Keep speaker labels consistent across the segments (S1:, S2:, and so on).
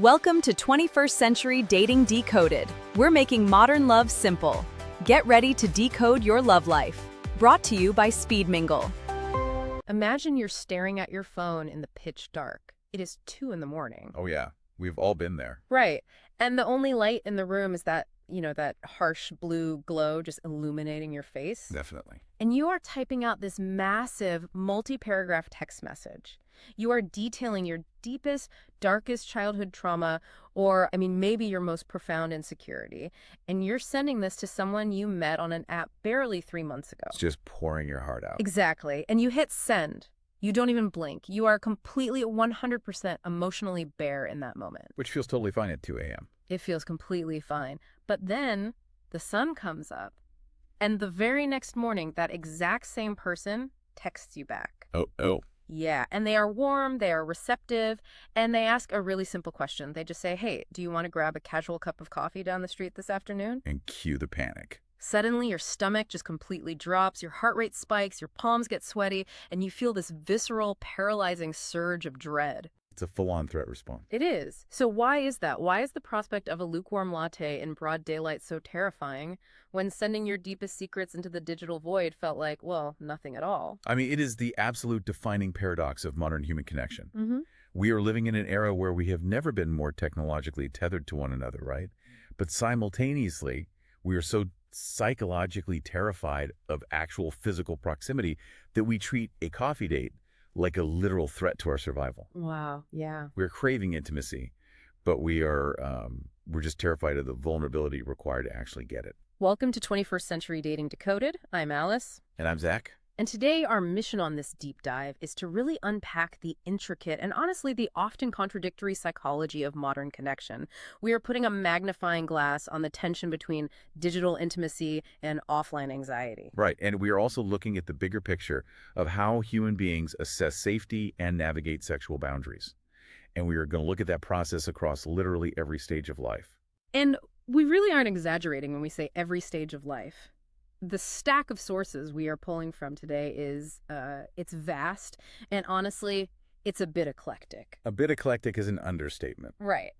S1: Welcome to 21st Century Dating Decoded. We're making modern love simple. Get ready to decode your love life. Brought to you by Mingle.
S2: Imagine you're staring at your phone in the pitch dark. It is 2 in the morning.
S3: Oh yeah, we've all been there.
S2: Right. And the only light in the room is that harsh blue glow just illuminating your face.
S3: Definitely.
S2: And you are typing out this massive multi-paragraph text message. You are detailing your deepest, darkest childhood trauma, or, maybe your most profound insecurity. And you're sending this to someone you met on an app barely 3 months ago.
S3: It's just pouring your heart out.
S2: Exactly. And you hit send. You don't even blink. You are completely 100% emotionally bare in that moment.
S3: Which feels totally fine at 2 a.m.
S2: It feels completely fine. But then the sun comes up, and the very next morning, that exact same person texts you back.
S3: Oh.
S2: Yeah, and they are warm, they are receptive, and they ask a really simple question. They just say, hey, do you want to grab a casual cup of coffee down the street this afternoon?
S3: And cue the panic.
S2: Suddenly, your stomach just completely drops, your heart rate spikes, your palms get sweaty, and you feel this visceral, paralyzing surge of dread.
S3: It's a full-on threat response.
S2: It is. So why is that? Why is the prospect of a lukewarm latte in broad daylight so terrifying when sending your deepest secrets into the digital void felt like, well, nothing at all?
S3: It is the absolute defining paradox of modern human connection.
S2: Mm-hmm.
S3: We are living in an era where we have never been more technologically tethered to one another, right? But simultaneously, we are so psychologically terrified of actual physical proximity that we treat a coffee date like a literal threat to our survival.
S2: Wow, yeah.
S3: We're craving intimacy, but we're just terrified of the vulnerability required to actually get it.
S2: Welcome to 21st Century Dating Decoded. I'm Alice.
S3: And I'm Zach.
S2: And today our mission on this deep dive is to really unpack the intricate and honestly the often contradictory psychology of modern connection. We are putting a magnifying glass on the tension between digital intimacy and offline anxiety.
S3: Right, and we are also looking at the bigger picture of how human beings assess safety and navigate sexual boundaries. And we are going to look at that process across literally every stage of life.
S2: And we really aren't exaggerating when we say every stage of life. The stack of sources we are pulling from today is, it's vast, and honestly, it's a bit eclectic.
S3: A bit eclectic is an understatement.
S2: Right.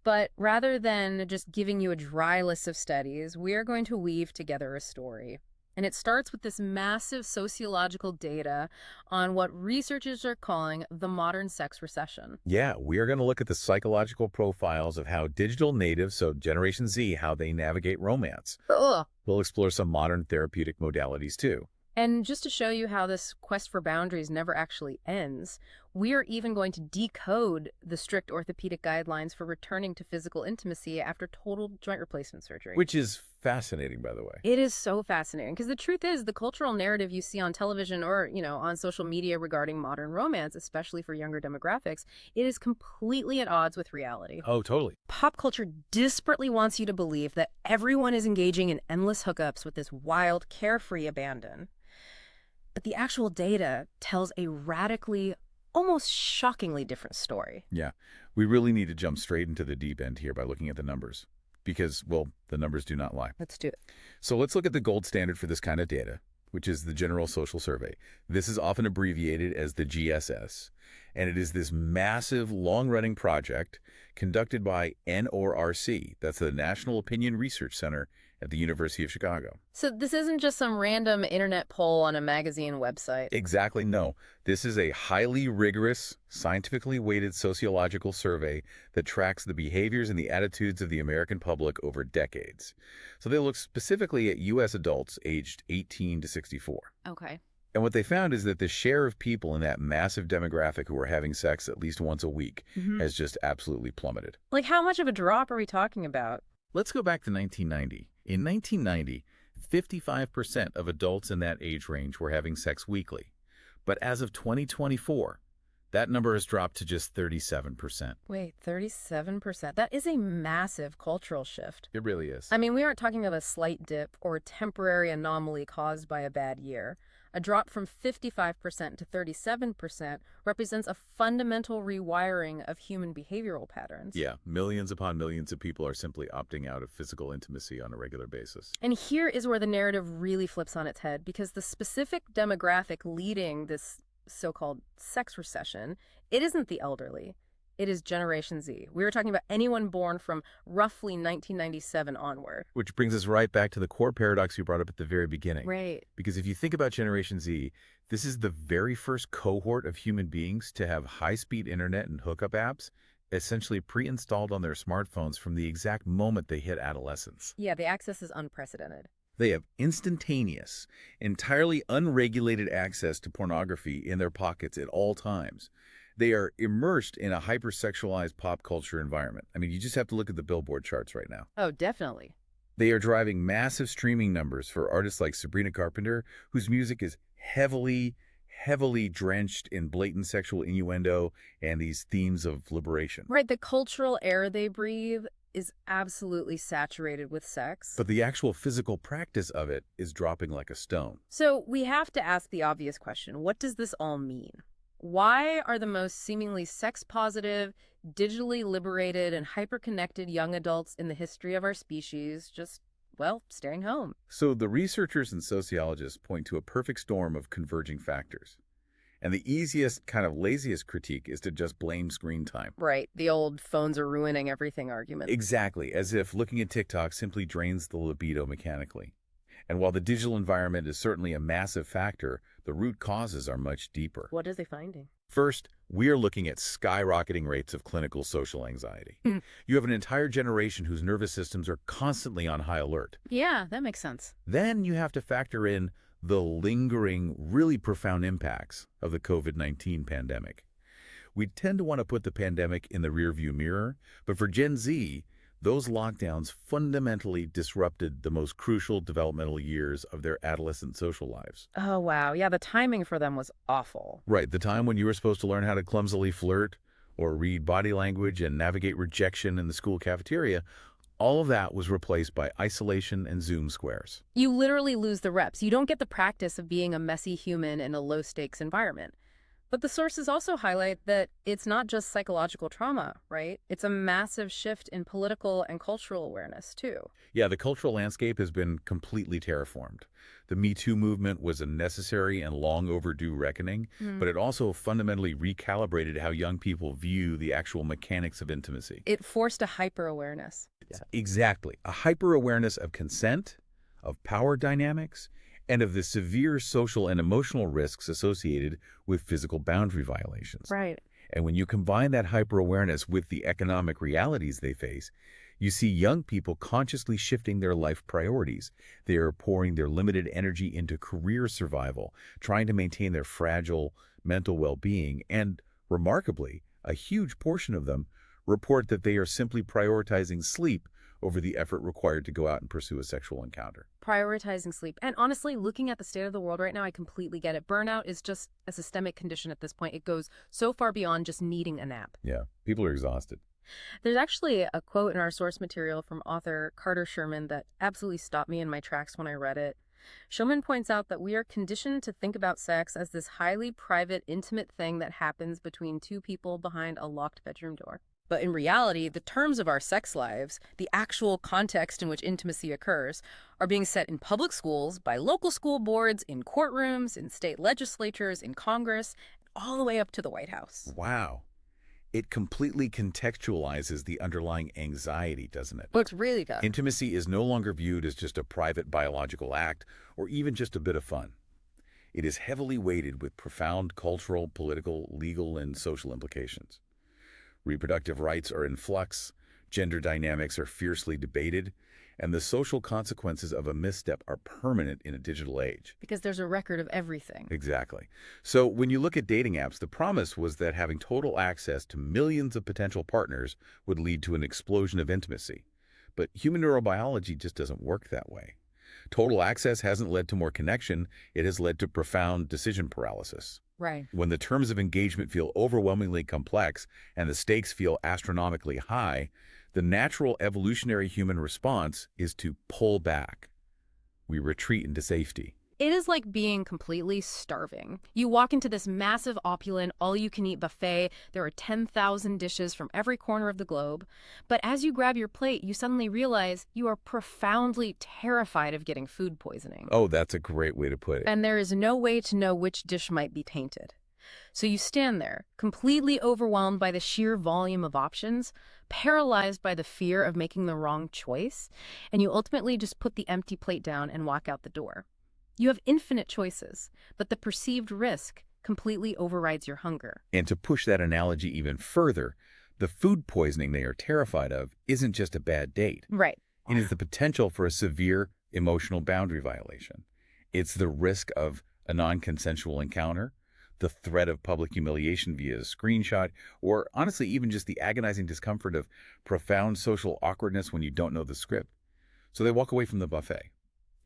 S2: But rather than just giving you a dry list of studies, we are going to weave together a story. And it starts with this massive sociological data on what researchers are calling the modern sex recession.
S3: Yeah, we are going to look at the psychological profiles of how digital natives, so Generation Z, how they navigate romance.
S2: Ugh.
S3: We'll explore some modern therapeutic modalities, too.
S2: And just to show you how this quest for boundaries never actually ends, we are even going to decode the strict orthopedic guidelines for returning to physical intimacy after total joint replacement surgery.
S3: Which is fascinating, by the way.
S2: It is so fascinating because the truth is the cultural narrative you see on television or, on social media regarding modern romance, especially for younger demographics, it is completely at odds with reality.
S3: Oh, totally.
S2: Pop culture desperately wants you to believe that everyone is engaging in endless hookups with this wild, carefree abandon. But the actual data tells a radically, almost shockingly different story.
S3: Yeah, we really need to jump straight into the deep end here by looking at the numbers. Because, well, the numbers do not lie.
S2: Let's do it.
S3: So let's look at the gold standard for this kind of data, which is the General Social Survey. This is often abbreviated as the GSS. And it is this massive, long-running project conducted by NORC. That's the National Opinion Research Center at the University of Chicago.
S2: So this isn't just some random internet poll on a magazine website.
S3: Exactly, no. This is a highly rigorous, scientifically weighted sociological survey that tracks the behaviors and the attitudes of the American public over decades. So they look specifically at U.S. adults aged 18 to 64.
S2: Okay.
S3: And what they found is that the share of people in that massive demographic who are having sex at least once a week has just absolutely plummeted.
S2: Like, how much of a drop are we talking about?
S3: Let's go back to 1990. In 1990, 55% of adults in that age range were having sex weekly. But as of 2024, that number has dropped to just 37%.
S2: Wait, 37%? That is a massive cultural shift.
S3: It really is.
S2: We aren't talking of a slight dip or a temporary anomaly caused by a bad year. A drop from 55% to 37% represents a fundamental rewiring of human behavioral patterns.
S3: Yeah, millions upon millions of people are simply opting out of physical intimacy on a regular basis.
S2: And here is where the narrative really flips on its head, because the specific demographic leading this so-called sex recession, it isn't the elderly. It is Generation Z. We were talking about anyone born from roughly 1997 onward.
S3: Which brings us right back to the core paradox you brought up at the very beginning.
S2: Right.
S3: Because if you think about Generation Z, this is the very first cohort of human beings to have high-speed internet and hookup apps essentially pre-installed on their smartphones from the exact moment they hit adolescence.
S2: Yeah, the access is unprecedented.
S3: They have instantaneous, entirely unregulated access to pornography in their pockets at all times. They are immersed in a hypersexualized pop culture environment. I mean, you just have to look at the Billboard charts right now.
S2: Oh, definitely.
S3: They are driving massive streaming numbers for artists like Sabrina Carpenter, whose music is heavily drenched in blatant sexual innuendo and these themes of liberation.
S2: Right, the cultural air they breathe is absolutely saturated with sex.
S3: But the actual physical practice of it is dropping like a stone.
S2: So we have to ask the obvious question, what does this all mean? Why are the most seemingly sex-positive, digitally liberated, and hyper-connected young adults in the history of our species just, well, staying home?
S3: So the researchers and sociologists point to a perfect storm of converging factors. And the easiest, kind of laziest critique is to just blame screen time.
S2: Right, the old phones are ruining everything argument.
S3: Exactly, as if looking at TikTok simply drains the libido mechanically. And while the digital environment is certainly a massive factor, the root causes are much deeper.
S2: What are they finding?
S3: First, we are looking at skyrocketing rates of clinical social anxiety. You have an entire generation whose nervous systems are constantly on high alert.
S2: Yeah, that makes sense.
S3: Then you have to factor in the lingering, really profound impacts of the COVID-19 pandemic. We tend to want to put the pandemic in the rearview mirror, but for Gen Z, those lockdowns fundamentally disrupted the most crucial developmental years of their adolescent social lives.
S2: Oh, wow. Yeah, the timing for them was awful.
S3: Right, the time when you were supposed to learn how to clumsily flirt or read body language and navigate rejection in the school cafeteria, all of that was replaced by isolation and Zoom squares.
S2: You literally lose the reps. You don't get the practice of being a messy human in a low-stakes environment. But the sources also highlight that it's not just psychological trauma, right? It's a massive shift in political and cultural awareness, too.
S3: Yeah, the cultural landscape has been completely terraformed. The Me Too movement was a necessary and long overdue reckoning, but it also fundamentally recalibrated how young people view the actual mechanics of intimacy.
S2: It forced a hyper-awareness.
S3: Yeah, exactly. A hyper-awareness of consent, of power dynamics, and of the severe social and emotional risks associated with physical boundary violations.
S2: Right.
S3: And when you combine that hyper-awareness with the economic realities they face, you see young people consciously shifting their life priorities. They are pouring their limited energy into career survival, trying to maintain their fragile mental well-being, and, remarkably, a huge portion of them report that they are simply prioritizing sleep over the effort required to go out and pursue a sexual encounter.
S2: Prioritizing sleep. And honestly, looking at the state of the world right now, I completely get it. Burnout is just a systemic condition at this point. It goes so far beyond just needing a nap.
S3: Yeah, people are exhausted.
S2: There's actually a quote in our source material from author Carter Sherman that absolutely stopped me in my tracks when I read it. Sherman points out that we are conditioned to think about sex as this highly private, intimate thing that happens between two people behind a locked bedroom door. But in reality, the terms of our sex lives, the actual context in which intimacy occurs, are being set in public schools, by local school boards, in courtrooms, in state legislatures, in Congress, all the way up to the White House.
S3: Wow. It completely contextualizes the underlying anxiety, doesn't it?
S2: Looks really good.
S3: Intimacy is no longer viewed as just a private biological act or even just a bit of fun. It is heavily weighted with profound cultural, political, legal, and social implications. Reproductive rights are in flux, gender dynamics are fiercely debated, and the social consequences of a misstep are permanent in a digital age.
S2: Because there's a record of everything.
S3: Exactly. So when you look at dating apps, the promise was that having total access to millions of potential partners would lead to an explosion of intimacy. But human neurobiology just doesn't work that way. Total access hasn't led to more connection, it has led to profound decision paralysis.
S2: Right.
S3: When the terms of engagement feel overwhelmingly complex and the stakes feel astronomically high, the natural evolutionary human response is to pull back. We retreat into safety.
S2: It is like being completely starving. You walk into this massive, opulent, all-you-can-eat buffet. There are 10,000 dishes from every corner of the globe. But as you grab your plate, you suddenly realize you are profoundly terrified of getting food poisoning.
S3: Oh, that's a great way to put it.
S2: And there is no way to know which dish might be tainted. So you stand there, completely overwhelmed by the sheer volume of options, paralyzed by the fear of making the wrong choice, and you ultimately just put the empty plate down and walk out the door. You have infinite choices, but the perceived risk completely overrides your hunger.
S3: And to push that analogy even further, the food poisoning they are terrified of isn't just a bad date.
S2: Right.
S3: It is the potential for a severe emotional boundary violation. It's the risk of a non-consensual encounter, the threat of public humiliation via a screenshot, or honestly, even just the agonizing discomfort of profound social awkwardness when you don't know the script. So they walk away from the buffet.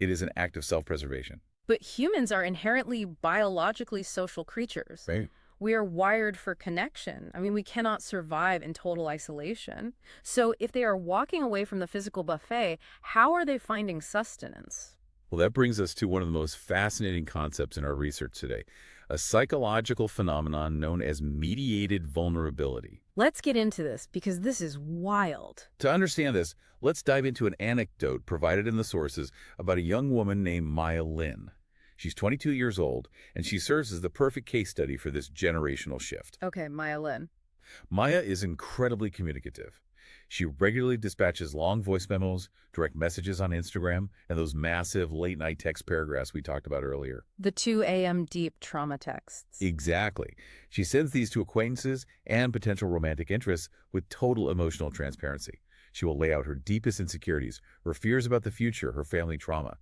S3: It is an act of self-preservation.
S2: But humans are inherently biologically social creatures.
S3: Right.
S2: We are wired for connection. I mean, we cannot survive in total isolation. So if they are walking away from the physical buffet, how are they finding sustenance?
S3: Well, that brings us to one of the most fascinating concepts in our research today, a psychological phenomenon known as mediated vulnerability.
S2: Let's get into this because this is wild.
S3: To understand this, let's dive into an anecdote provided in the sources about a young woman named Maya Lin. She's 22 years old, and she serves as the perfect case study for this generational shift.
S2: Okay, Maya Lin.
S3: Maya is incredibly communicative. She regularly dispatches long voice memos, direct messages on Instagram, and those massive late-night text paragraphs we talked about earlier.
S2: The 2 a.m. deep trauma texts.
S3: Exactly. She sends these to acquaintances and potential romantic interests with total emotional transparency. She will lay out her deepest insecurities, her fears about the future, her family trauma.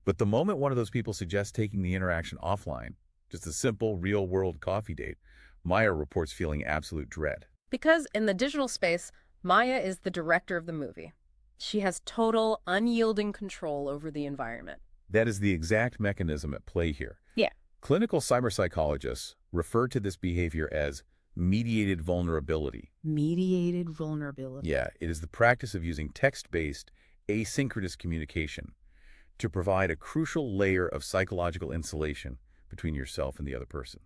S3: But the moment one of those people suggests taking the interaction offline, just a simple, real-world coffee date, Maya reports feeling absolute dread.
S2: Because in the digital space, Maya is the director of the movie. She has total, unyielding control over the environment.
S3: That is the exact mechanism at play here.
S2: Yeah.
S3: Clinical cyberpsychologists refer to this behavior as mediated vulnerability.
S2: Mediated vulnerability.
S3: Yeah, it is the practice of using text-based, asynchronous communication to provide a crucial layer of psychological insulation between yourself and the other person.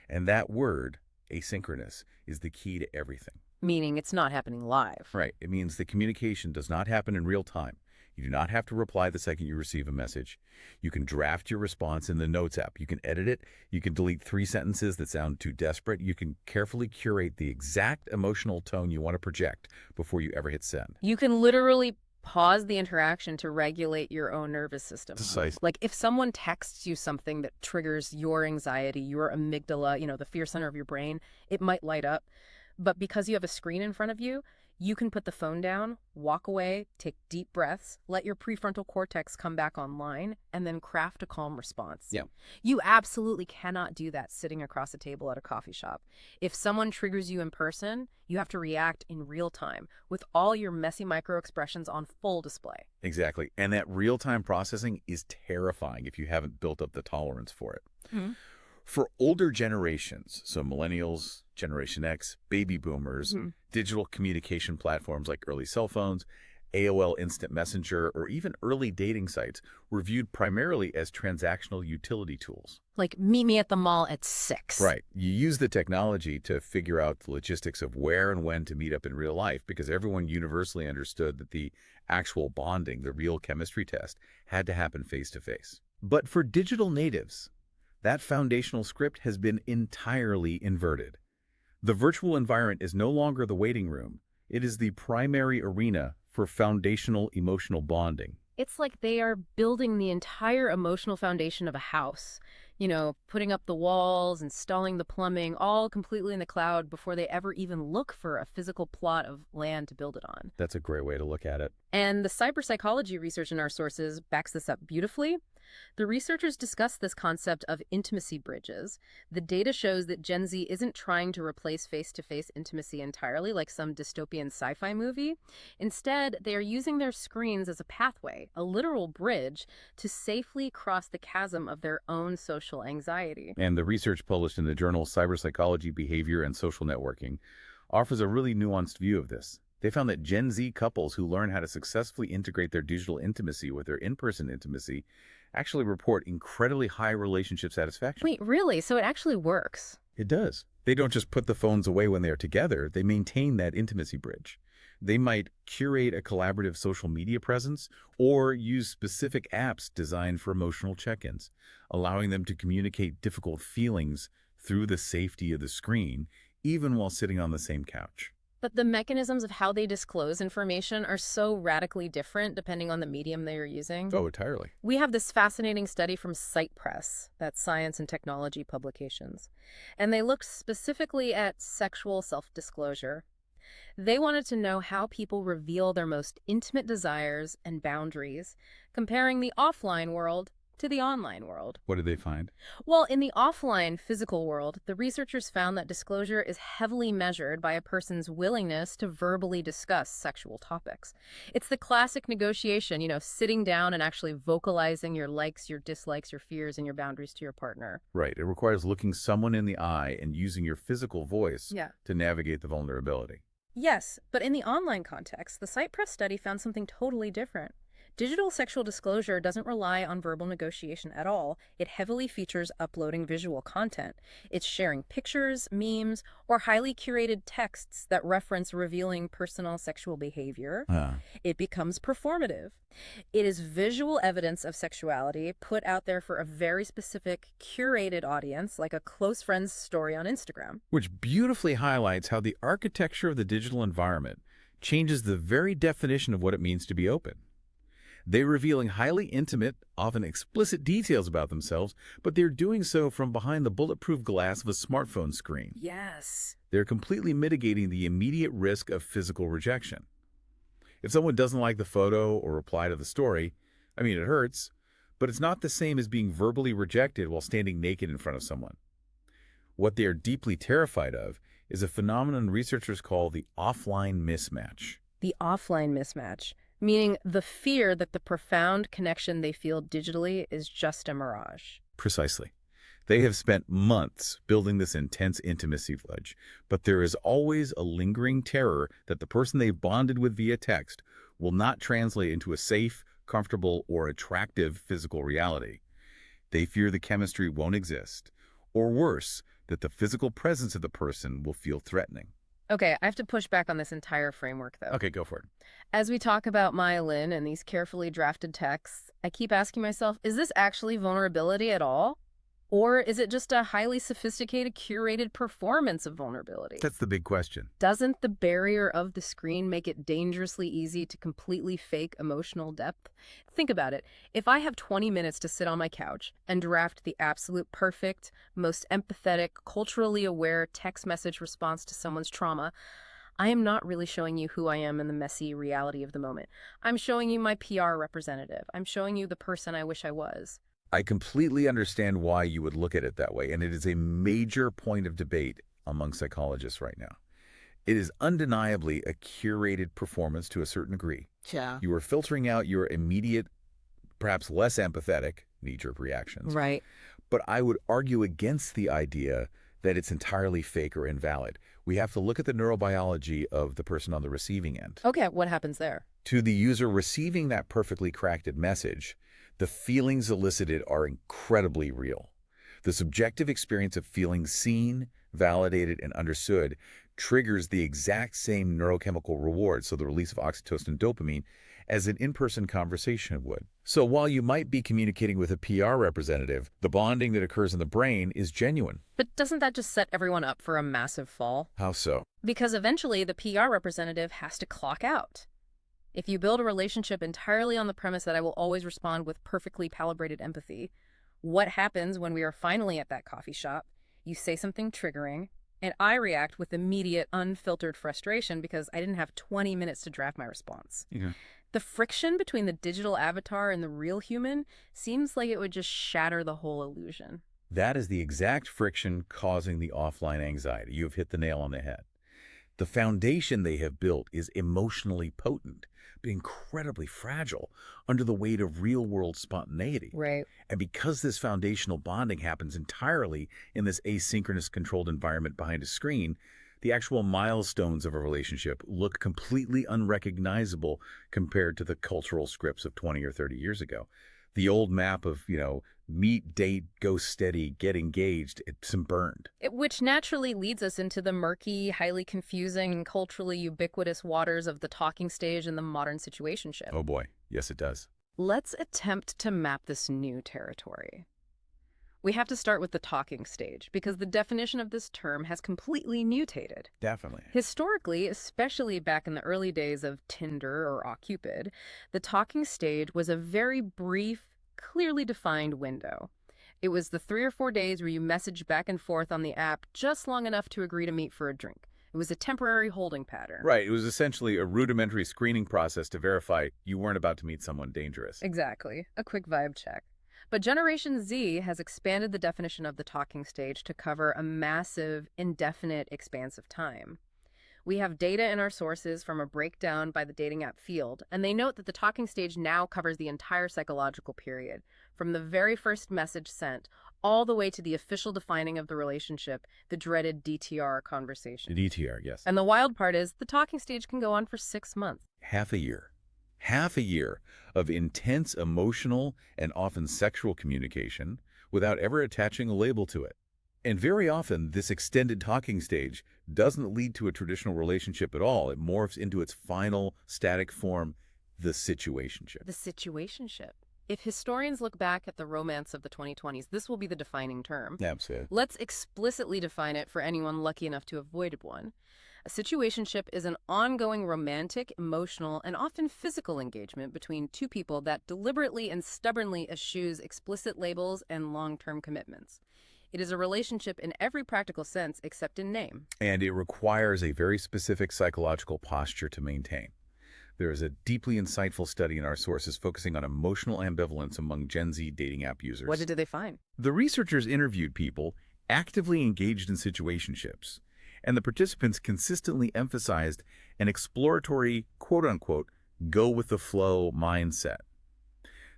S3: And that word, asynchronous, is the key to everything.
S2: Meaning it's not happening live.
S3: Right. It means the communication does not happen in real time. You do not have to reply the second you receive a message. You can draft your response in the Notes app. You can edit it. You can delete 3 sentences that sound too desperate. You can carefully curate the exact emotional tone you want to project before you ever hit send.
S2: You can literally pause the interaction to regulate your own nervous system.
S3: Precisely.
S2: Like if someone texts you something that triggers your anxiety, your amygdala, the fear center of your brain, it might light up. But because you have a screen in front of you, you can put the phone down, walk away, take deep breaths, let your prefrontal cortex come back online, and then craft a calm response.
S3: Yeah.
S2: You absolutely cannot do that sitting across a table at a coffee shop. If someone triggers you in person, you have to react in real time with all your messy micro-expressions on full display.
S3: Exactly. And that real-time processing is terrifying if you haven't built up the tolerance for it.
S2: Mm-hmm.
S3: For older generations, so millennials, Generation X, baby boomers, digital communication platforms like early cell phones, AOL Instant Messenger, or even early dating sites were viewed primarily as transactional utility tools.
S2: Like, meet me at the mall at 6.
S3: Right. You use the technology to figure out the logistics of where and when to meet up in real life because everyone universally understood that the actual bonding, the real chemistry test, had to happen face-to-face. But for digital natives, that foundational script has been entirely inverted. The virtual environment is no longer the waiting room. It is the primary arena for foundational emotional bonding.
S2: It's like they are building the entire emotional foundation of a house. Putting up the walls, installing the plumbing, all completely in the cloud before they ever even look for a physical plot of land to build it on.
S3: That's a great way to look at it.
S2: And the cyberpsychology research in our sources backs this up beautifully. The researchers discuss this concept of intimacy bridges. The data shows that Gen Z isn't trying to replace face-to-face intimacy entirely like some dystopian sci-fi movie. Instead, they are using their screens as a pathway, a literal bridge, to safely cross the chasm of their own social anxiety.
S3: And the research published in the journal Cyberpsychology, Behavior, and Social Networking offers a really nuanced view of this. They found that Gen Z couples who learn how to successfully integrate their digital intimacy with their in-person intimacy actually report incredibly high relationship satisfaction.
S2: Wait, really? So it actually works?
S3: It does. They don't just put the phones away when they're together. They maintain that intimacy bridge. They might curate a collaborative social media presence or use specific apps designed for emotional check-ins, allowing them to communicate difficult feelings through the safety of the screen, even while sitting on the same couch.
S2: But the mechanisms of how they disclose information are so radically different depending on the medium they are using.
S3: Oh, entirely.
S2: We have this fascinating study from Press, that's Science and Technology Publications, and they looked specifically at sexual self-disclosure. They wanted to know how people reveal their most intimate desires and boundaries, comparing the offline world to the online world.
S3: What did they find?
S2: Well, in the offline physical world, the researchers found that disclosure is heavily measured by a person's willingness to verbally discuss sexual topics. It's the classic negotiation, sitting down and actually vocalizing your likes, your dislikes, your fears, and your boundaries to your partner.
S3: Right. It requires looking someone in the eye and using your physical voice to navigate the vulnerability.
S2: Yes, but in the online context, the Press study found something totally different. Digital sexual disclosure doesn't rely on verbal negotiation at all. It heavily features uploading visual content. It's sharing pictures, memes, or highly curated texts that reference revealing personal sexual behavior. It becomes performative. It is visual evidence of sexuality put out there for a very specific, curated audience, like a close friend's story on Instagram.
S3: Which beautifully highlights how the architecture of the digital environment changes the very definition of what it means to be open. They're revealing highly intimate, often explicit details about themselves, but they're doing so from behind the bulletproof glass of a smartphone screen.
S2: Yes.
S3: They're completely mitigating the immediate risk of physical rejection. If someone doesn't like the photo or reply to the story, it hurts, but it's not the same as being verbally rejected while standing naked in front of someone. What they are deeply terrified of is a phenomenon researchers call the offline mismatch.
S2: The offline mismatch, meaning the fear that the profound connection they feel digitally is just a mirage.
S3: Precisely. They have spent months building this intense intimacy pledge, but there is always a lingering terror that the person they've bonded with via text will not translate into a safe, comfortable, or attractive physical reality. They fear the chemistry won't exist, or worse, that the physical presence of the person will feel threatening.
S2: Okay, I have to push back on this entire framework, though.
S3: Okay, go for it.
S2: As we talk about myelin and these carefully drafted texts, I keep asking myself, is this actually vulnerability at all? Or is it just a highly sophisticated, curated performance of vulnerability?
S3: That's the big question.
S2: Doesn't the barrier of the screen make it dangerously easy to completely fake emotional depth? Think about it. If I have 20 minutes to sit on my couch and draft the absolute perfect, most empathetic, culturally aware text message response to someone's trauma, I am not really showing you who I am in the messy reality of the moment. I'm showing you my PR representative. I'm showing you the person I wish I was.
S3: I completely understand why you would look at it that way, and it is a major point of debate among psychologists right now. It is undeniably a curated performance to a certain degree.
S2: Yeah.
S3: You are filtering out your immediate, perhaps less empathetic, knee-jerk reactions.
S2: Right.
S3: But I would argue against the idea that it's entirely fake or invalid. We have to look at the neurobiology of the person on the receiving end.
S2: Okay, what happens there?
S3: To the user receiving that perfectly crafted message, the feelings elicited are incredibly real. The subjective experience of feeling seen, validated, and understood triggers the exact same neurochemical reward, so the release of oxytocin and dopamine, as an in-person conversation would. So while you might be communicating with a PR representative, the bonding that occurs in the brain is genuine.
S2: But doesn't that just set everyone up for a massive fall?
S3: How so?
S2: Because eventually the PR representative has to clock out. If you build a relationship entirely on the premise that I will always respond with perfectly calibrated empathy, what happens when we are finally at that coffee shop? You say something triggering, and I react with immediate, unfiltered frustration because I didn't have 20 minutes to draft my response.
S3: Yeah.
S2: The friction between the digital avatar and the real human seems like it would just shatter the whole illusion.
S3: That is the exact friction causing the offline anxiety. You've hit the nail on the head. The foundation they have built is emotionally potent, but incredibly fragile under the weight of real-world spontaneity.
S2: Right.
S3: And because this foundational bonding happens entirely in this asynchronous controlled environment behind a screen, the actual milestones of a relationship look completely unrecognizable compared to the cultural scripts of 20 or 30 years ago. The old map of, meet, date, go steady, get engaged, it's burned.
S2: Which naturally leads us into the murky, highly confusing, and culturally ubiquitous waters of the talking stage and the modern situationship.
S3: Oh boy, yes it does.
S2: Let's attempt to map this new territory. We have to start with the talking stage because the definition of this term has completely mutated.
S3: Definitely.
S2: Historically, especially back in the early days of Tinder or OkCupid, the talking stage was a very brief, clearly defined window. It was the 3 or 4 days where you messaged back and forth on the app just long enough to agree to meet for a drink. It was a temporary holding pattern.
S3: Right. It was essentially a rudimentary screening process to verify you weren't about to meet someone dangerous.
S2: Exactly. A quick vibe check. But Generation Z has expanded the definition of the talking stage to cover a massive, indefinite expanse of time. We have data in our sources from a breakdown by the dating app field, and they note that the talking stage now covers the entire psychological period, from the very first message sent all the way to the official defining of the relationship, the dreaded DTR conversation.
S3: The DTR, yes.
S2: And the wild part is the talking stage can go on for 6 months.
S3: Half a year. Half a year of intense emotional and often sexual communication without ever attaching a label to it. And very often, this extended talking stage doesn't lead to a traditional relationship at all. It morphs into its final static form, the situationship.
S2: The situationship. If historians look back at the romance of the 2020s, this will be the defining term.
S3: Absolutely.
S2: Let's explicitly define it for anyone lucky enough to have avoided one. A situationship is an ongoing romantic, emotional, and often physical engagement between two people that deliberately and stubbornly eschews explicit labels and long-term commitments. It is a relationship in every practical sense except in name.
S3: And it requires a very specific psychological posture to maintain. There is a deeply insightful study in our sources focusing on emotional ambivalence among Gen Z dating app users.
S2: What did they find?
S3: The researchers interviewed people actively engaged in situationships, and the participants consistently emphasized an exploratory, quote-unquote, go-with-the-flow mindset.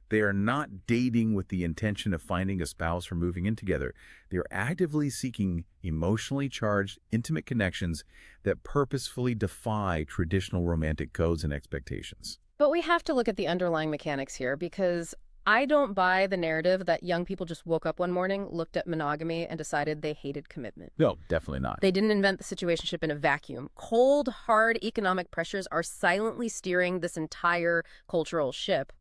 S3: They are not dating with the intention of finding a spouse or moving in together. They are actively seeking emotionally charged, intimate connections that purposefully defy traditional romantic codes and expectations.
S2: But we have to look at the underlying mechanics here because I don't buy the narrative that young people just woke up one morning, looked at monogamy, and decided they hated commitment.
S3: No, definitely not.
S2: They didn't invent the situationship in a vacuum. Cold, hard economic pressures are silently steering this entire cultural ship.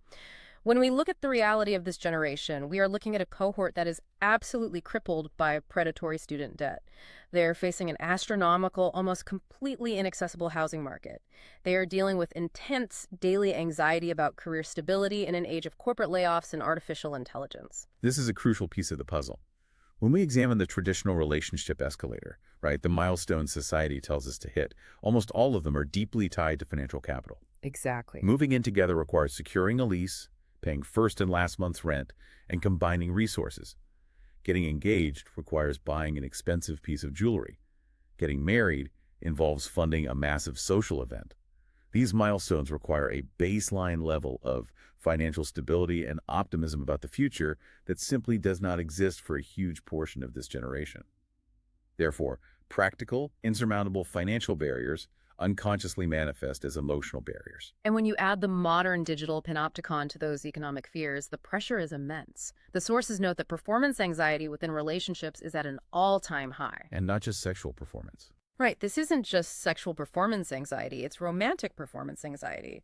S2: When we look at the reality of this generation, we are looking at a cohort that is absolutely crippled by predatory student debt. They're facing an astronomical, almost completely inaccessible housing market. They are dealing with intense daily anxiety about career stability in an age of corporate layoffs and artificial intelligence.
S3: This is a crucial piece of the puzzle. When we examine the traditional relationship escalator, right, the milestones society tells us to hit, almost all of them are deeply tied to financial capital.
S2: Exactly.
S3: Moving in together requires securing a lease, paying first and last month's rent, and combining resources. Getting engaged requires buying an expensive piece of jewelry. Getting married involves funding a massive social event. These milestones require a baseline level of financial stability and optimism about the future that simply does not exist for a huge portion of this generation. Therefore, practical, insurmountable financial barriers unconsciously manifest as emotional barriers.
S2: And when you add the modern digital panopticon to those economic fears, the pressure is immense. The sources note that performance anxiety within relationships is at an all-time high.
S3: And not just sexual performance.
S2: Right, this isn't just sexual performance anxiety, it's romantic performance anxiety.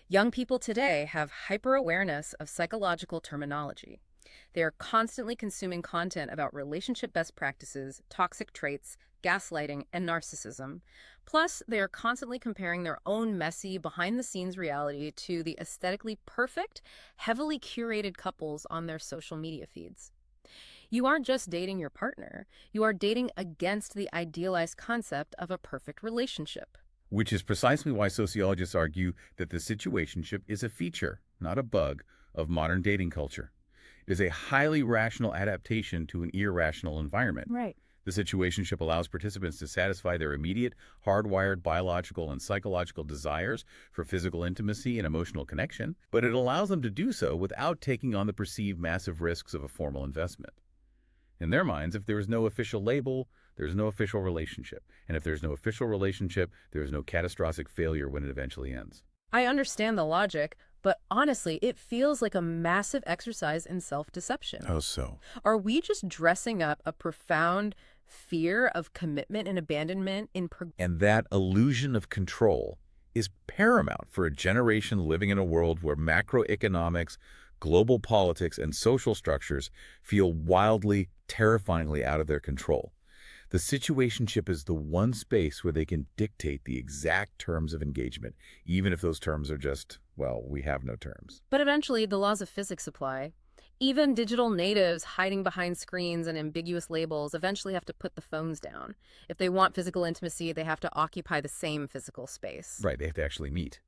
S2: Young people today have hyper-awareness of psychological terminology. They are constantly consuming content about relationship best practices, toxic traits, gaslighting, and narcissism. Plus, they are constantly comparing their own messy, behind-the-scenes reality to the aesthetically perfect, heavily curated couples on their social media feeds. You aren't just dating your partner, you are dating against the idealized concept of a perfect relationship.
S3: Which is precisely why sociologists argue that the situationship is a feature, not a bug, of modern dating culture. It is a highly rational adaptation to an irrational environment.
S2: Right.
S3: The situationship allows participants to satisfy their immediate, hardwired biological and psychological desires for physical intimacy and emotional connection, but it allows them to do so without taking on the perceived massive risks of a formal investment. In their minds, if there is no official label, there's no official relationship. And if there's no official relationship, there is no catastrophic failure when it eventually ends.
S2: I understand the logic, but honestly, it feels like a massive exercise in self-deception.
S3: How so?
S2: Are we just dressing up a profound fear of commitment and abandonment
S3: And that illusion of control is paramount for a generation living in a world where macroeconomics, global politics and social structures feel wildly, terrifyingly out of their control. The situationship is the one space where they can dictate the exact terms of engagement, even if those terms are just, well, we have no terms.
S2: But eventually, the laws of physics apply. Even digital natives hiding behind screens and ambiguous labels eventually have to put the phones down. If they want physical intimacy, they have to occupy the same physical space.
S3: Right, they have to actually meet.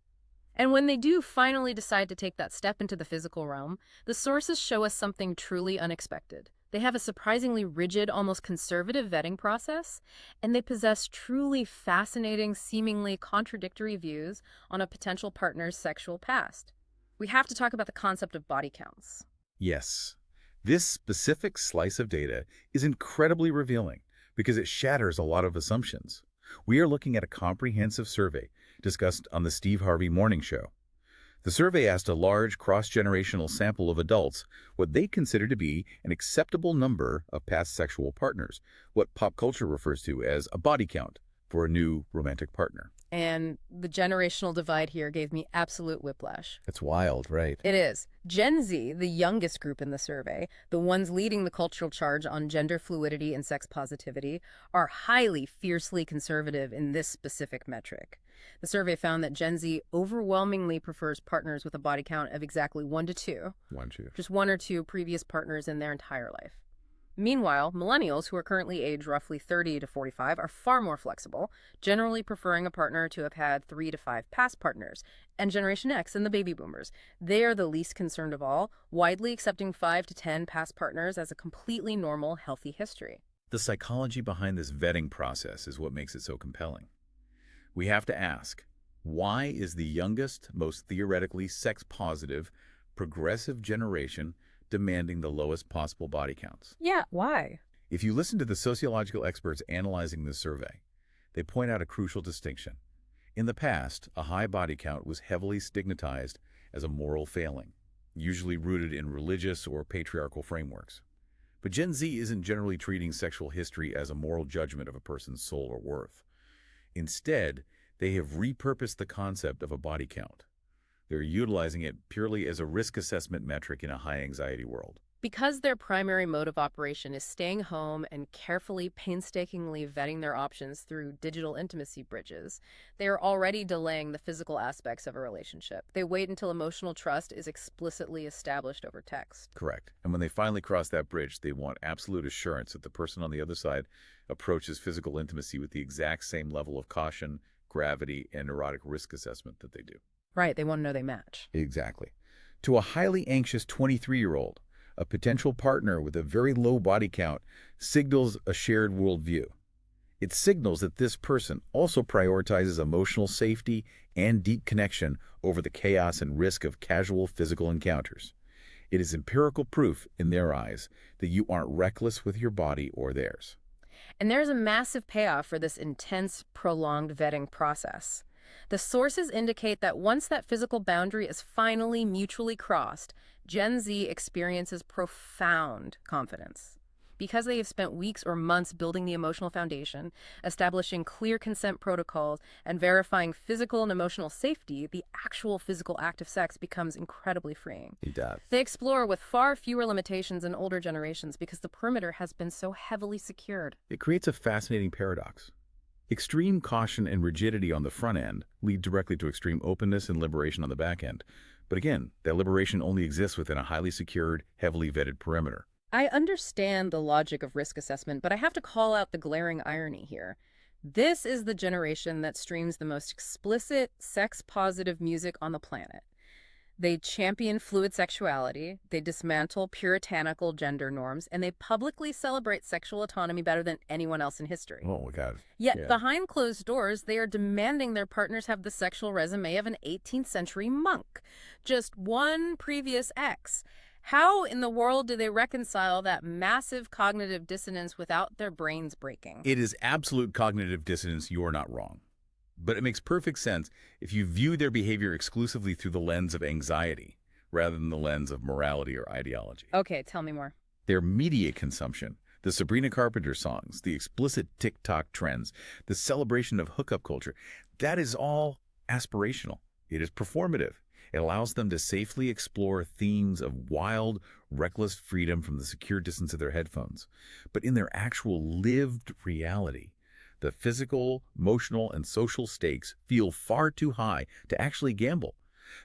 S2: And when they do finally decide to take that step into the physical realm, the sources show us something truly unexpected. They have a surprisingly rigid, almost conservative vetting process, and they possess truly fascinating, seemingly contradictory views on a potential partner's sexual past. We have to talk about the concept of body counts.
S3: Yes, this specific slice of data is incredibly revealing because it shatters a lot of assumptions. We are looking at a comprehensive survey discussed on the Steve Harvey Morning Show. The survey asked a large cross-generational sample of adults what they consider to be an acceptable number of past sexual partners, what pop culture refers to as a body count for a new romantic partner.
S2: And the generational divide here gave me absolute whiplash.
S3: That's wild, right?
S2: It is. Gen Z, the youngest group in the survey, the ones leading the cultural charge on gender fluidity and sex positivity, are highly, fiercely conservative in this specific metric. The survey found that Gen Z overwhelmingly prefers partners with a body count of exactly 1 to 2. Just 1 or 2 previous partners in their entire life. Meanwhile, millennials, who are currently aged roughly 30 to 45, are far more flexible, generally preferring a partner to have had 3 to 5 past partners. And Generation X and the baby boomers, they are the least concerned of all, widely accepting 5 to 10 past partners as a completely normal, healthy history.
S3: The psychology behind this vetting process is what makes it so compelling. We have to ask, why is the youngest, most theoretically sex-positive, progressive generation demanding the lowest possible body counts?
S2: Yeah, why?
S3: If you listen to the sociological experts analyzing this survey, they point out a crucial distinction. In the past, a high body count was heavily stigmatized as a moral failing, usually rooted in religious or patriarchal frameworks. But Gen Z isn't generally treating sexual history as a moral judgment of a person's soul or worth. Instead, they have repurposed the concept of a body count. They're utilizing it purely as a risk assessment metric in a high-anxiety world.
S2: Because their primary mode of operation is staying home and carefully, painstakingly vetting their options through digital intimacy bridges, they are already delaying the physical aspects of a relationship. They wait until emotional trust is explicitly established over text.
S3: Correct. And when they finally cross that bridge, they want absolute assurance that the person on the other side approaches physical intimacy with the exact same level of caution, gravity, and neurotic risk assessment that they do.
S2: Right, they want to know they match.
S3: Exactly. To a highly anxious 23-year-old, a potential partner with a very low body count signals a shared worldview. It signals that this person also prioritizes emotional safety and deep connection over the chaos and risk of casual physical encounters. It is empirical proof, in their eyes, that you aren't reckless with your body or theirs.
S2: And there's a massive payoff for this intense, prolonged vetting process. The sources indicate that once that physical boundary is finally mutually crossed, Gen Z experiences profound confidence. Because they have spent weeks or months building the emotional foundation, establishing clear consent protocols, and verifying physical and emotional safety, the actual physical act of sex becomes incredibly freeing.
S3: It does.
S2: They explore with far fewer limitations than older generations because the perimeter has been so heavily secured.
S3: It creates a fascinating paradox. Extreme caution and rigidity on the front end lead directly to extreme openness and liberation on the back end. But again, that liberation only exists within a highly secured, heavily vetted perimeter.
S2: I understand the logic of risk assessment, but I have to call out the glaring irony here. This is the generation that streams the most explicit, sex-positive music on the planet. They champion fluid sexuality, they dismantle puritanical gender norms, and they publicly celebrate sexual autonomy better than anyone else in history.
S3: Oh, my God.
S2: Yet, behind closed doors, they are demanding their partners have the sexual resume of an 18th century monk. Just one previous ex. How in the world do they reconcile that massive cognitive dissonance without their brains breaking?
S3: It is absolute cognitive dissonance. You're not wrong. But it makes perfect sense if you view their behavior exclusively through the lens of anxiety rather than the lens of morality or ideology.
S2: Okay, tell me more.
S3: Their media consumption, the Sabrina Carpenter songs, the explicit TikTok trends, the celebration of hookup culture, that is all aspirational. It is performative. It allows them to safely explore themes of wild, reckless freedom from the secure distance of their headphones. But in their actual lived reality, the physical, emotional, and social stakes feel far too high to actually gamble.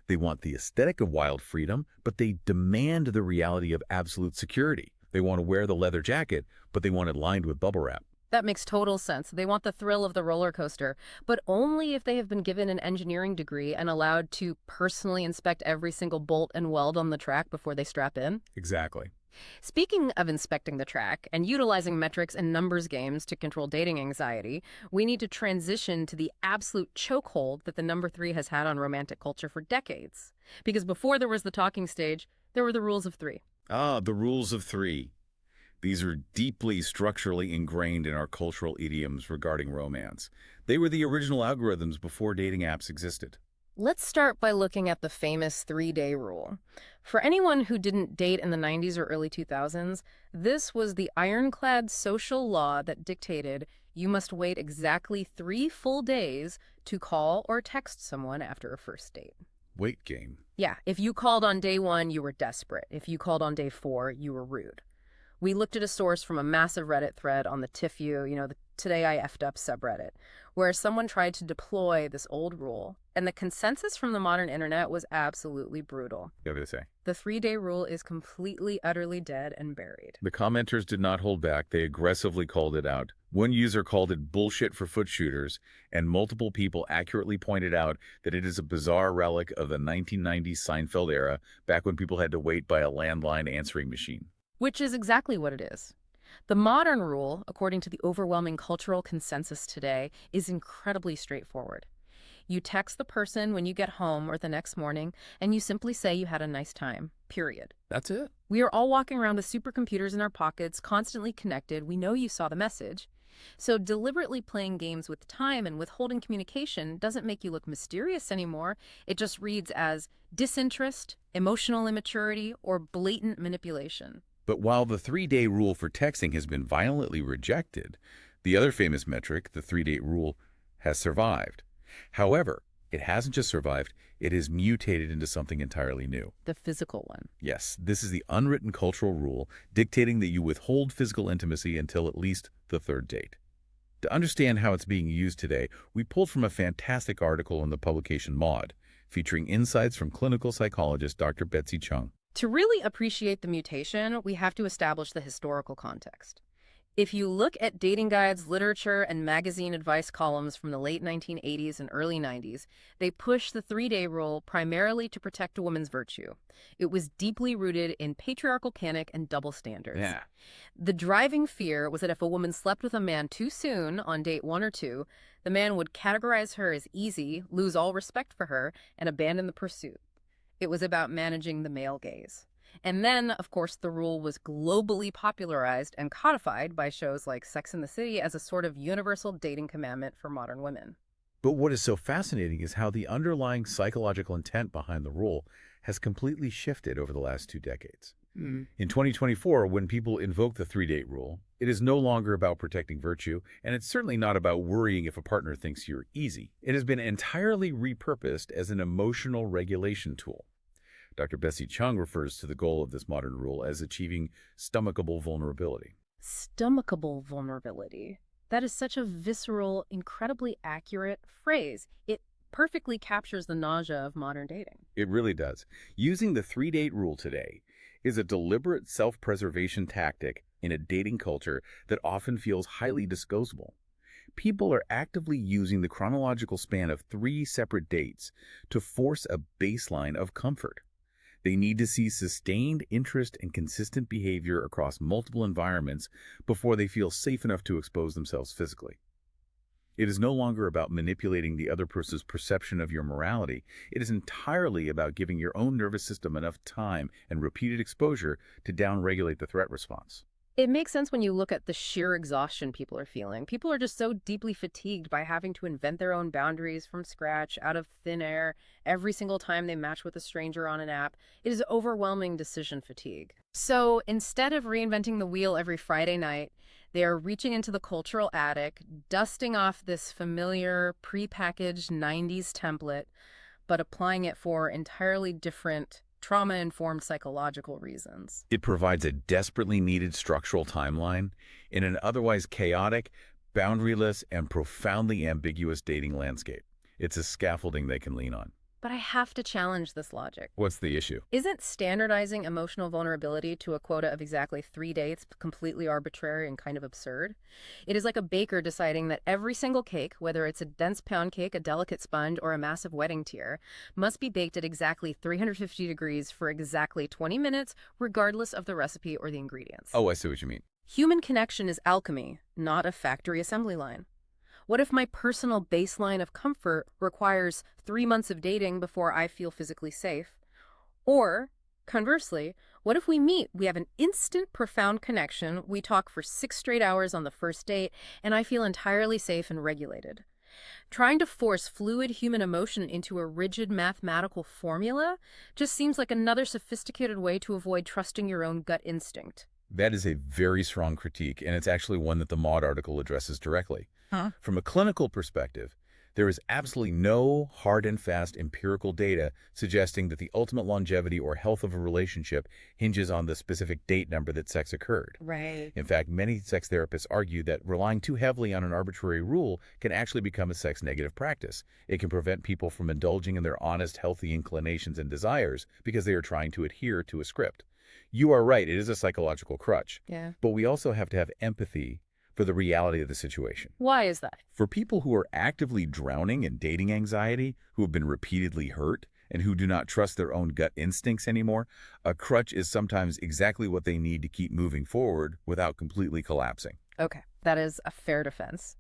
S3: They want the aesthetic of wild freedom, but they demand the reality of absolute security. They want to wear the leather jacket, but they want it lined with bubble wrap.
S2: That makes total sense. They want the thrill of the roller coaster, but only if they have been given an engineering degree and allowed to personally inspect every single bolt and weld on the track before they strap in.
S3: Exactly.
S2: Speaking of inspecting the track and utilizing metrics and numbers games to control dating anxiety, we need to transition to the absolute chokehold that the number 3 has had on romantic culture for decades. Because before there was the talking stage, there were the rules of 3.
S3: Ah, the rules of 3. These are deeply structurally ingrained in our cultural idioms regarding romance. They were the original algorithms before dating apps existed.
S2: Let's start by looking at the famous 3-day rule. For anyone who didn't date in the 90s or early 2000s, this was the ironclad social law that dictated you must wait exactly 3 full days to call or text someone after a first date.
S3: Wait game.
S2: Yeah, if you called on day 1, you were desperate. If you called on day 4, you were rude. We looked at a source from a massive Reddit thread on the TIFU, the Today I Effed Up subreddit, where someone tried to deploy this old rule, and the consensus from the modern internet was absolutely brutal.
S3: What did they say?
S2: The 3-day rule is completely, utterly dead and buried.
S3: The commenters did not hold back. They aggressively called it out. One user called it bullshit for foot shooters, and multiple people accurately pointed out that it is a bizarre relic of the 1990s Seinfeld era, back when people had to wait by a landline answering machine.
S2: Which is exactly what it is. The modern rule, according to the overwhelming cultural consensus today, is incredibly straightforward. You text the person when you get home or the next morning, and you simply say you had a nice time, period.
S3: That's it.
S2: We are all walking around with supercomputers in our pockets, constantly connected. We know you saw the message. So deliberately playing games with time and withholding communication doesn't make you look mysterious anymore. It just reads as disinterest, emotional immaturity, or blatant manipulation.
S3: But while the 3-day rule for texting has been violently rejected, the other famous metric, the 3-date rule, has survived. However, it hasn't just survived, it has mutated into something entirely new.
S2: The physical one.
S3: Yes, this is the unwritten cultural rule dictating that you withhold physical intimacy until at least the 3rd date. To understand how it's being used today, we pulled from a fantastic article in the publication Maud, featuring insights from clinical psychologist Dr. Betsy Chung.
S2: To really appreciate the mutation, we have to establish the historical context. If you look at dating guides, literature, and magazine advice columns from the late 1980s and early 90s, they push the 3-day rule primarily to protect a woman's virtue. It was deeply rooted in patriarchal canon and double standards.
S3: Yeah.
S2: The driving fear was that if a woman slept with a man too soon on date 1 or 2, the man would categorize her as easy, lose all respect for her, and abandon the pursuit. It was about managing the male gaze. And then, of course, the rule was globally popularized and codified by shows like Sex and the City as a sort of universal dating commandment for modern women.
S3: But what is so fascinating is how the underlying psychological intent behind the rule has completely shifted over the last 2 decades. In 2024, when people invoke the 3-date rule, it is no longer about protecting virtue, and it's certainly not about worrying if a partner thinks you're easy. It has been entirely repurposed as an emotional regulation tool. Dr. Betsy Chung refers to the goal of this modern rule as achieving stomachable vulnerability.
S2: Stomachable vulnerability. That is such a visceral, incredibly accurate phrase. It perfectly captures the nausea of modern dating.
S3: It really does. Using the 3-date rule today is a deliberate self-preservation tactic in a dating culture that often feels highly disposable. People are actively using the chronological span of 3 separate dates to force a baseline of comfort. They need to see sustained interest and consistent behavior across multiple environments before they feel safe enough to expose themselves physically. It is no longer about manipulating the other person's perception of your morality. It is entirely about giving your own nervous system enough time and repeated exposure to downregulate the threat response.
S2: It makes sense when you look at the sheer exhaustion people are feeling. People are just so deeply fatigued by having to invent their own boundaries from scratch, out of thin air, every single time they match with a stranger on an app. It is overwhelming decision fatigue. So instead of reinventing the wheel every Friday night, they are reaching into the cultural attic, dusting off this familiar, prepackaged 90s template, but applying it for entirely different trauma-informed psychological reasons.
S3: It provides a desperately needed structural timeline in an otherwise chaotic, boundaryless, and profoundly ambiguous dating landscape. It's a scaffolding they can lean on.
S2: But I have to challenge this logic.
S3: What's the issue?
S2: Isn't standardizing emotional vulnerability to a quota of exactly 3 dates completely arbitrary and kind of absurd? It is like a baker deciding that every single cake, whether it's a dense pound cake, a delicate sponge, or a massive wedding tier, must be baked at exactly 350 degrees for exactly 20 minutes, regardless of the recipe or the ingredients.
S3: Oh, I see what you mean.
S2: Human connection is alchemy, not a factory assembly line. What if my personal baseline of comfort requires 3 months of dating before I feel physically safe? Or, conversely, what if we meet, we have an instant, profound connection, we talk for 6 straight hours on the first date, and I feel entirely safe and regulated? Trying to force fluid human emotion into a rigid mathematical formula just seems like another sophisticated way to avoid trusting your own gut instinct.
S3: That is a very strong critique, and it's actually one that the Maud article addresses directly. From a clinical perspective, there is absolutely no hard and fast empirical data suggesting that the ultimate longevity or health of a relationship hinges on the specific date number that sex occurred.
S2: Right.
S3: In fact, many sex therapists argue that relying too heavily on an arbitrary rule can actually become a sex-negative practice. It can prevent people from indulging in their honest, healthy inclinations and desires because they are trying to adhere to a script. You are right, it is a psychological crutch.
S2: Yeah.
S3: But we also have to have empathy for the reality of the situation.
S2: Why is that?
S3: For people who are actively drowning in dating anxiety, who have been repeatedly hurt, and who do not trust their own gut instincts anymore, a crutch is sometimes exactly what they need to keep moving forward without completely collapsing.
S2: Okay, that is a fair defense.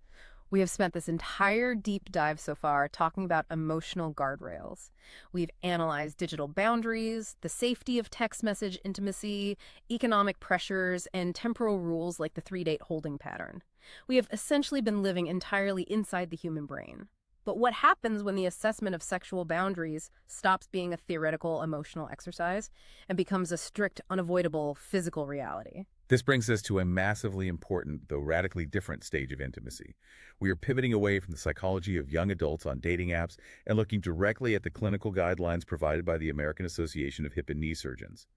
S2: We have spent this entire deep dive so far talking about emotional guardrails. We've analyzed digital boundaries, the safety of text message intimacy, economic pressures, and temporal rules like the 3-date holding pattern. We have essentially been living entirely inside the human brain. But what happens when the assessment of sexual boundaries stops being a theoretical emotional exercise and becomes a strict, unavoidable physical reality?
S3: This brings us to a massively important, though radically different stage of intimacy. We are pivoting away from the psychology of young adults on dating apps and looking directly at the clinical guidelines provided by the American Association of Hip and Knee Surgeons,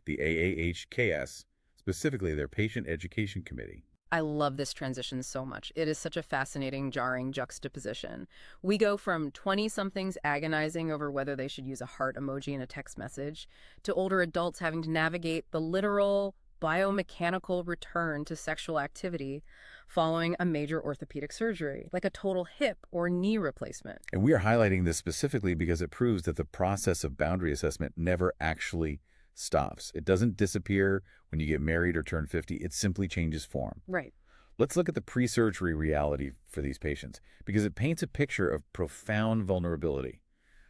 S3: the AAHKS, specifically their Patient Education Committee.
S2: I love this transition so much. It is such a fascinating, jarring juxtaposition. We go from 20-somethings agonizing over whether they should use a heart emoji in a text message to older adults having to navigate the literal biomechanical return to sexual activity following a major orthopedic surgery, like a total hip or knee replacement.
S3: And we are highlighting this specifically because it proves that the process of boundary assessment never actually stops. It doesn't disappear when you get married or turn 50. It simply changes form.
S2: Right.
S3: Let's look at the pre-surgery reality for these patients because it paints a picture of profound vulnerability.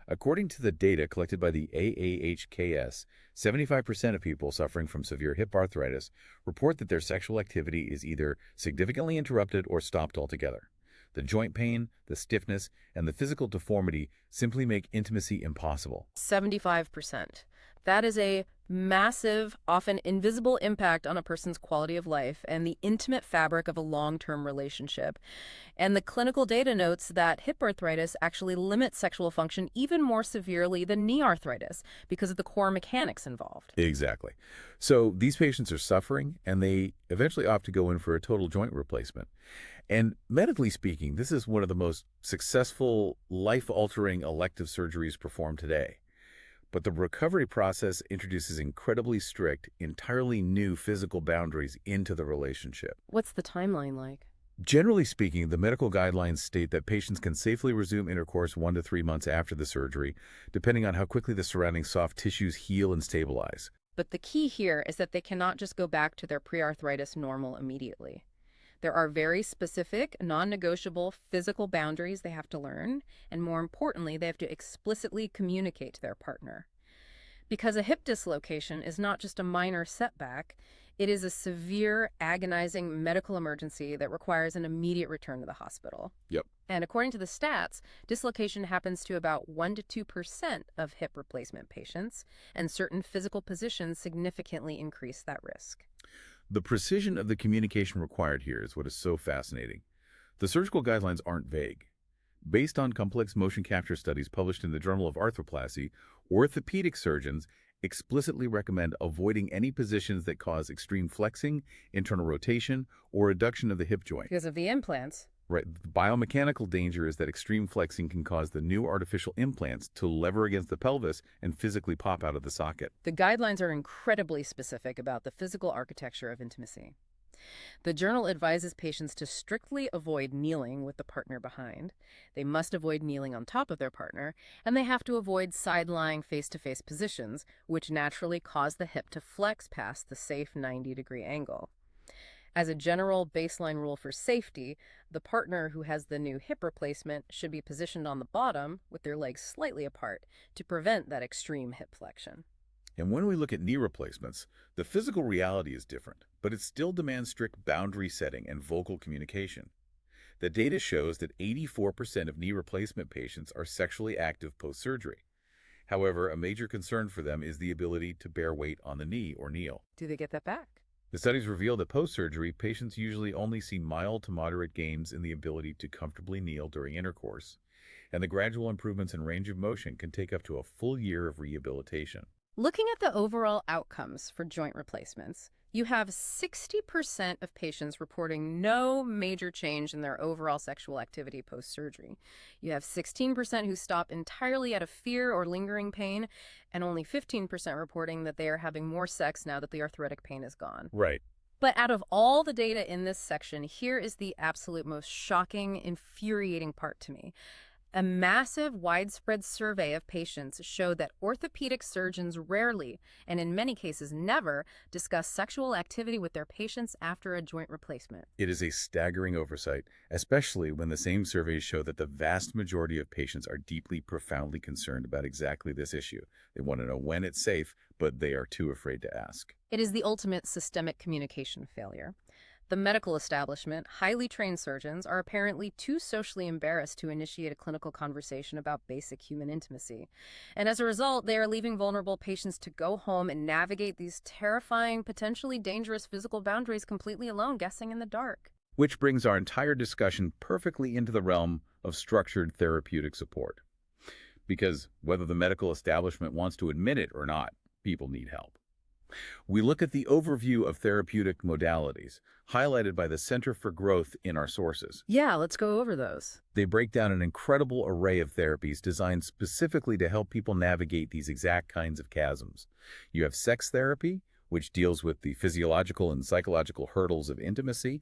S3: According to the data collected by the AAHKS, 75% of people suffering from severe hip arthritis report that their sexual activity is either significantly interrupted or stopped altogether. The joint pain, the stiffness, and the physical deformity simply make intimacy impossible.
S2: 75%. That is a massive, often invisible impact on a person's quality of life and the intimate fabric of a long-term relationship. And the clinical data notes that hip arthritis actually limits sexual function even more severely than knee arthritis because of the core mechanics involved.
S3: Exactly. So these patients are suffering, and they eventually opt to go in for a total joint replacement. And medically speaking, this is one of the most successful, life-altering elective surgeries performed today. But the recovery process introduces incredibly strict, entirely new physical boundaries into the relationship.
S2: What's the timeline like?
S3: Generally speaking, the medical guidelines state that patients can safely resume intercourse 1 to 3 months after the surgery, depending on how quickly the surrounding soft tissues heal and stabilize.
S2: But the key here is that they cannot just go back to their pre-arthritis normal immediately. There are very specific, non-negotiable physical boundaries they have to learn, and more importantly, they have to explicitly communicate to their partner. Because a hip dislocation is not just a minor setback, it is a severe, agonizing medical emergency that requires an immediate return to the hospital.
S3: Yep.
S2: And according to the stats, dislocation happens to about 1 to 2% of hip replacement patients, and certain physical positions significantly increase that risk.
S3: The precision of the communication required here is what is so fascinating. The surgical guidelines aren't vague. Based on complex motion capture studies published in the Journal of Arthroplasty, orthopedic surgeons explicitly recommend avoiding any positions that cause extreme flexing, internal rotation, or adduction of the hip joint.
S2: Because of the implants.
S3: Right. The biomechanical danger is that extreme flexing can cause the new artificial implants to lever against the pelvis and physically pop out of the socket.
S2: The guidelines are incredibly specific about the physical architecture of intimacy. The journal advises patients to strictly avoid kneeling with the partner behind. They must avoid kneeling on top of their partner, and they have to avoid side-lying face-to-face positions, which naturally cause the hip to flex past the safe 90-degree angle. As a general baseline rule for safety, the partner who has the new hip replacement should be positioned on the bottom with their legs slightly apart to prevent that extreme hip flexion.
S3: And when we look at knee replacements, the physical reality is different, but it still demands strict boundary setting and vocal communication. The data shows that 84% of knee replacement patients are sexually active post-surgery. However, a major concern for them is the ability to bear weight on the knee or kneel.
S2: Do they get that back?
S3: The studies reveal that post-surgery, patients usually only see mild to moderate gains in the ability to comfortably kneel during intercourse, and the gradual improvements in range of motion can take up to a full year of rehabilitation.
S2: Looking at the overall outcomes for joint replacements, you have 60% of patients reporting no major change in their overall sexual activity post-surgery. You have 16% who stop entirely out of fear or lingering pain, and only 15% reporting that they are having more sex now that the arthritic pain is gone.
S3: Right.
S2: But out of all the data in this section, here is the absolute most shocking, infuriating part to me. A massive, widespread survey of patients showed that orthopedic surgeons rarely, and in many cases never, discuss sexual activity with their patients after a joint replacement.
S3: It is a staggering oversight, especially when the same surveys show that the vast majority of patients are deeply, profoundly concerned about exactly this issue. They want to know when it's safe, but they are too afraid to ask.
S2: It is the ultimate systemic communication failure. The medical establishment, highly trained surgeons, are apparently too socially embarrassed to initiate a clinical conversation about basic human intimacy. And as a result, they are leaving vulnerable patients to go home and navigate these terrifying, potentially dangerous physical boundaries completely alone, guessing in the dark.
S3: Which brings our entire discussion perfectly into the realm of structured therapeutic support. Because whether the medical establishment wants to admit it or not, people need help. We look at the overview of therapeutic modalities, highlighted by the Center for Growth in our sources.
S2: Yeah, let's go over those.
S3: They break down an incredible array of therapies designed specifically to help people navigate these exact kinds of chasms. You have sex therapy, which deals with the physiological and psychological hurdles of intimacy.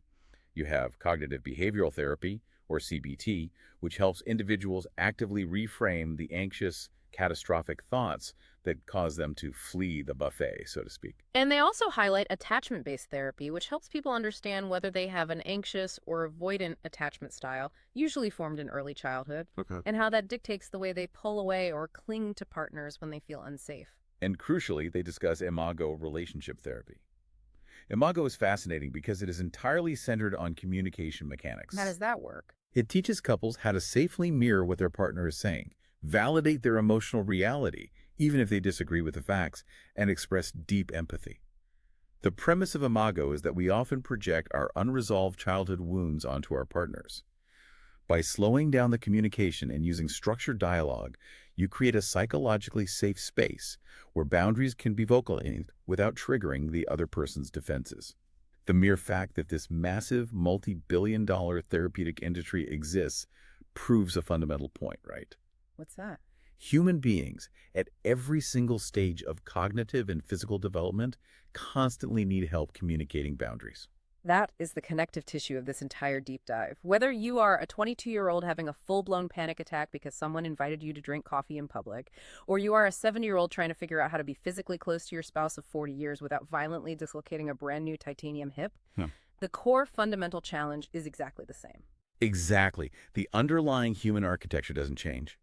S3: You have cognitive behavioral therapy, or CBT, which helps individuals actively reframe the anxious, catastrophic thoughts that cause them to flee the buffet, so to speak.
S2: And they also highlight attachment-based therapy, which helps people understand whether they have an anxious or avoidant attachment style, usually formed in early childhood, and how that dictates the way they pull away or cling to partners when they feel unsafe.
S3: And crucially, they discuss Imago relationship therapy. Imago is fascinating because it is entirely centered on communication mechanics.
S2: How does that work?
S3: It teaches couples how to safely mirror what their partner is saying, validate their emotional reality, even if they disagree with the facts, and express deep empathy. The premise of Imago is that we often project our unresolved childhood wounds onto our partners. By slowing down the communication and using structured dialogue, you create a psychologically safe space where boundaries can be vocalized without triggering the other person's defenses. The mere fact that this massive, multi-billion-dollar therapeutic industry exists proves a fundamental point, right?
S2: What's that?
S3: Human beings, at every single stage of cognitive and physical development, constantly need help communicating boundaries.
S2: That is the connective tissue of this entire deep dive. Whether you are a 22-year-old having a full-blown panic attack because someone invited you to drink coffee in public, or you are a 70-year-old trying to figure out how to be physically close to your spouse of 40 years without violently dislocating a brand new titanium hip, the core fundamental challenge is exactly the same.
S3: Exactly. The underlying human architecture doesn't change.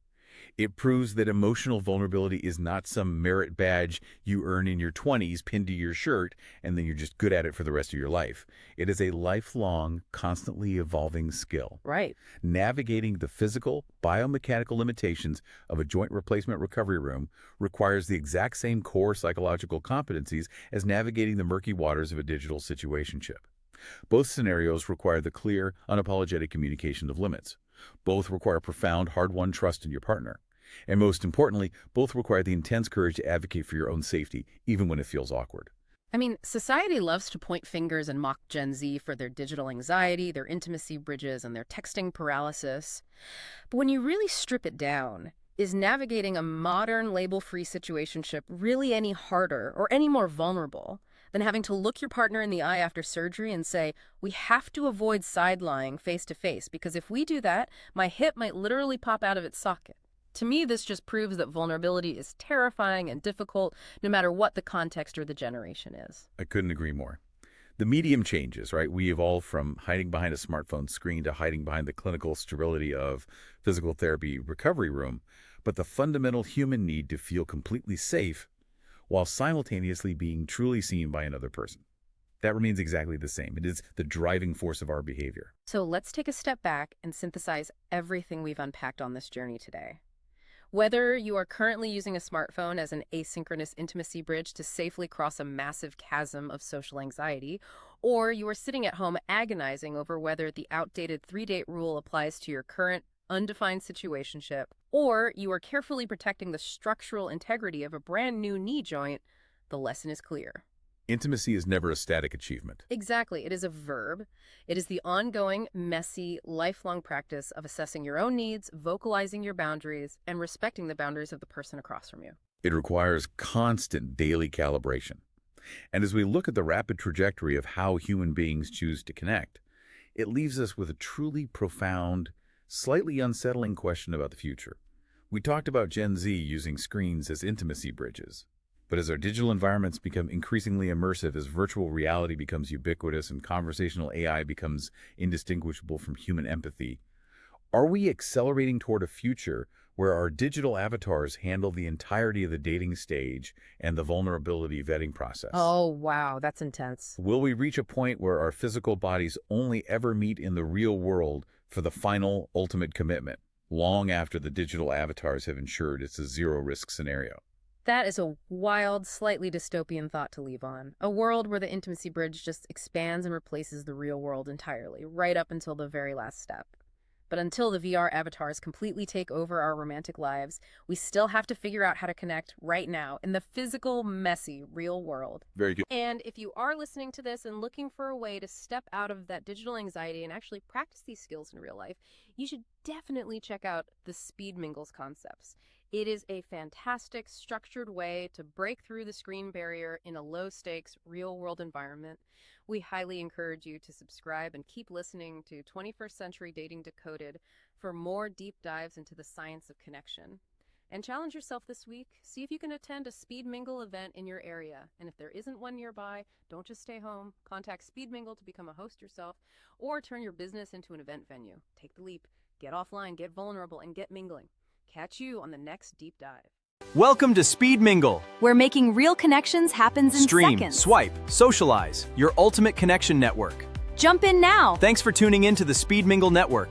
S3: It proves that emotional vulnerability is not some merit badge you earn in your 20s pinned to your shirt and then you're just good at it for the rest of your life. It is a lifelong, constantly evolving skill.
S2: Right.
S3: Navigating the physical, biomechanical limitations of a joint replacement recovery room requires the exact same core psychological competencies as navigating the murky waters of a digital situationship. Both scenarios require the clear, unapologetic communication of limits. Both require profound, hard-won trust in your partner. And most importantly, both require the intense courage to advocate for your own safety, even when it feels awkward.
S2: I mean, society loves to point fingers and mock Gen Z for their digital anxiety, their intimacy bridges, and their texting paralysis. But when you really strip it down, is navigating a modern label-free situationship really any harder or any more vulnerable than having to look your partner in the eye after surgery and say, we have to avoid side-lying face-to-face because if we do that, my hip might literally pop out of its socket? To me, this just proves that vulnerability is terrifying and difficult, no matter what the context or the generation is.
S3: I couldn't agree more. The medium changes, right? We evolved from hiding behind a smartphone screen to hiding behind the clinical sterility of physical therapy recovery room, but the fundamental human need to feel completely safe while simultaneously being truly seen by another person. That remains exactly the same. It is the driving force of our behavior.
S2: So let's take a step back and synthesize everything we've unpacked on this journey today. Whether you are currently using a smartphone as an asynchronous intimacy bridge to safely cross a massive chasm of social anxiety, or you are sitting at home agonizing over whether the outdated 3-date rule applies to your current undefined situationship, or you are carefully protecting the structural integrity of a brand new knee joint, the lesson is clear.
S3: Intimacy is never a static achievement.
S2: Exactly. It is a verb. It is the ongoing, messy, lifelong practice of assessing your own needs, vocalizing your boundaries, and respecting the boundaries of the person across from you.
S3: It requires constant daily calibration. And as we look at the rapid trajectory of how human beings choose to connect, it leaves us with a truly profound, slightly unsettling question about the future. We talked about Gen Z using screens as intimacy bridges. But as our digital environments become increasingly immersive, as virtual reality becomes ubiquitous and conversational AI becomes indistinguishable from human empathy, are we accelerating toward a future where our digital avatars handle the entirety of the dating stage and the vulnerability vetting process?
S2: Oh, wow, that's intense.
S3: Will we reach a point where our physical bodies only ever meet in the real world for the final, ultimate commitment, long after the digital avatars have ensured it's a zero-risk scenario?
S2: That is a wild, slightly dystopian thought to leave on. A world where the intimacy bridge just expands and replaces the real world entirely, right up until the very last step. But until the VR avatars completely take over our romantic lives, we still have to figure out how to connect right now in the physical, messy, real world.
S3: Very good.
S2: And if you are listening to this and looking for a way to step out of that digital anxiety and actually practice these skills in real life, you should definitely check out the Speed Mingles concepts. It is a fantastic, structured way to break through the screen barrier in a low-stakes, real-world environment. We highly encourage you to subscribe and keep listening to 21st Century Dating Decoded for more deep dives into the science of connection. And challenge yourself this week. See if you can attend a Speed Mingle event in your area. And if there isn't one nearby, don't just stay home. Contact Speed Mingle to become a host yourself, or turn your business into an event venue. Take the leap, get offline, get vulnerable, and get mingling. Catch you on the next deep dive.
S4: Welcome to Speed Mingle.
S1: Where making real connections happens in
S4: Stream,
S1: seconds.
S4: swipe, socialize. Your ultimate connection network.
S1: Jump in now.
S4: Thanks for tuning in to the Speed Mingle Network.